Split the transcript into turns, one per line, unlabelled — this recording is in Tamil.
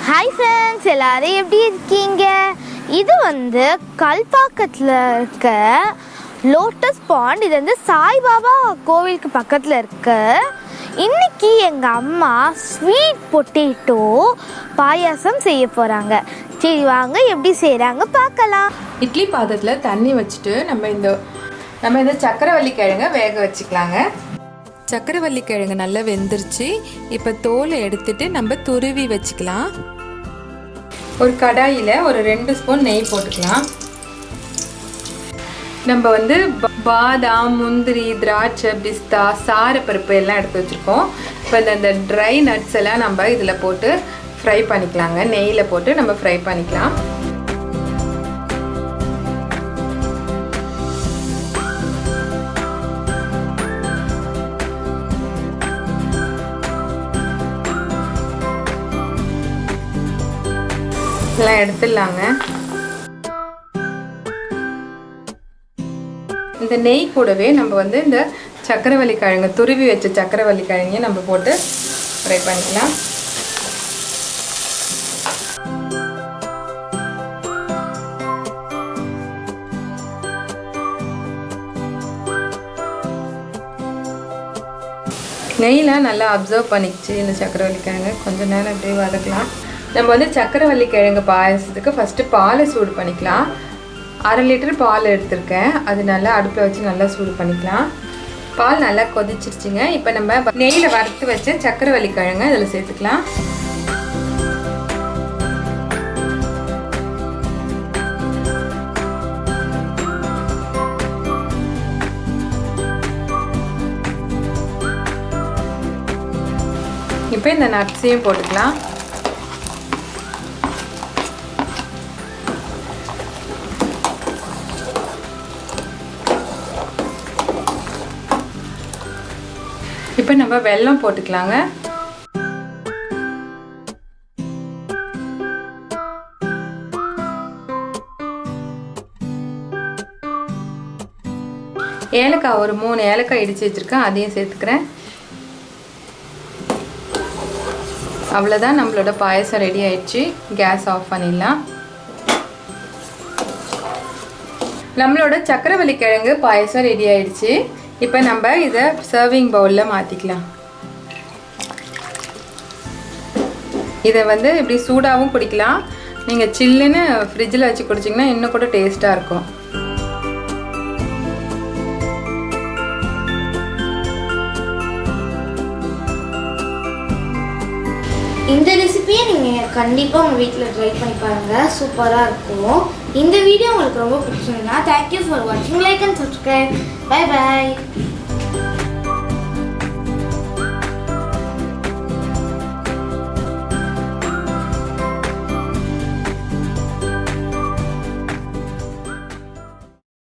ஹாய் ஃப்ரெண்ட்ஸ், எல்லாரும் எப்படி இருக்கீங்க? இது வந்து கல்பாக்கத்தில் இருக்க லோட்டஸ் பாண்ட். இது வந்து சாய்பாபா கோவிலுக்கு பக்கத்தில் இருக்கு. இன்னைக்கு எங்கள் அம்மா ஸ்வீட் பொட்டேட்டோ பாயாசம் செய்ய போகிறாங்க. சரி வாங்க எப்படி செய்கிறாங்க பார்க்கலாம்.
இட்லி பாத்திரத்தில் தண்ணி வச்சுட்டு நம்ம இந்த சக்கரவள்ளி கிழங்க வேக வச்சுக்கலாங்க. சக்கரவள்ளி கிழங்கு நல்லா வெந்துருச்சு. இப்போ தோலை எடுத்துட்டு நம்ம துருவி வச்சுக்கலாம். ஒரு கடாயில் ஒரு 2 ஸ்பூன் நெய் போட்டுக்கலாம். நம்ம வந்து பாதாம், முந்திரி, திராட்சை, பிஸ்தா, சாரப்பருப்பு எல்லாம் எடுத்து வச்சுருக்கோம். இப்போ இந்த ட்ரை நட்ஸ் எல்லாம் நம்ம இதில் போட்டு ஃப்ரை பண்ணிக்கலாங்க. நெய்யில் போட்டு நம்ம ஃப்ரை பண்ணிக்கலாம். எல்லாம் எடுத்துடலாங்க. இந்த நெய் கூடவே நம்ம வந்து இந்த சக்கரவள்ளி கிழங்கு, துருவி வச்ச சக்கரவள்ளி கிழங்கையும் நம்ம போட்டு ஃப்ரை பண்ணிக்கலாம். நெய்லாம் நல்லா அப்சர்வ் பண்ணிக்கிச்சு இந்த சக்கரவள்ளி கிழங்கு. கொஞ்சம் நேரம் அப்படியே வதக்கலாம். நம்ம வந்து சக்கரவள்ளி கிழங்கு பாயசத்துக்கு ஃபஸ்ட்டு பாலை சூடு பண்ணிக்கலாம். 1/2 லிட்டர் பால் எடுத்திருக்கேன். அது நல்லா அடுப்பில் வச்சு நல்லா சூடு பண்ணிக்கலாம். பால் நல்லா கொதிச்சிருச்சுங்க. இப்போ நம்ம நெய்யில் வறுத்து வச்ச சக்கரவள்ளி கிழங்கு அதில் சேர்த்துக்கலாம். இப்போ இந்த நட்ஸையும் போட்டுக்கலாம். இப்போ நம்ம வெல்லம் போட்டுக்கலாங்க. ஏலக்காய் ஒரு 3 ஏலக்காய் இடித்து வச்சுருக்கேன், அதையும் சேர்த்துக்கிறேன். அவ்வளோதான், நம்மளோட பாயசம் ரெடி ஆயிடுச்சு. கேஸ் ஆஃப் பண்ணிடலாம். நம்மளோட சக்கரவள்ளி கிழங்கு பாயசம் ரெடி ஆயிடுச்சு. இப்போ நம்ம இதை சர்விங் பவுலில் மாற்றிக்கலாம். இதை வந்து இப்படி சூடாகவும் குடிக்கலாம். நீங்கள் சில்லுன்னு ஃப்ரிட்ஜில் வச்சு குடிச்சிங்கன்னா இன்னும் கூட டேஸ்ட்டாக இருக்கும்.
இந்த ரெசிபியை நீங்கள் கண்டிப்பாக உங்கள் வீட்டில் ட்ரை பண்ணி பாருங்கள். சூப்பராக இருக்கும். இந்த வீடியோ உங்களுக்கு ரொம்ப பிடிச்சிருந்தா தேங்க்யூ ஃபார் வாட்சிங். Like and subscribe. Bye bye.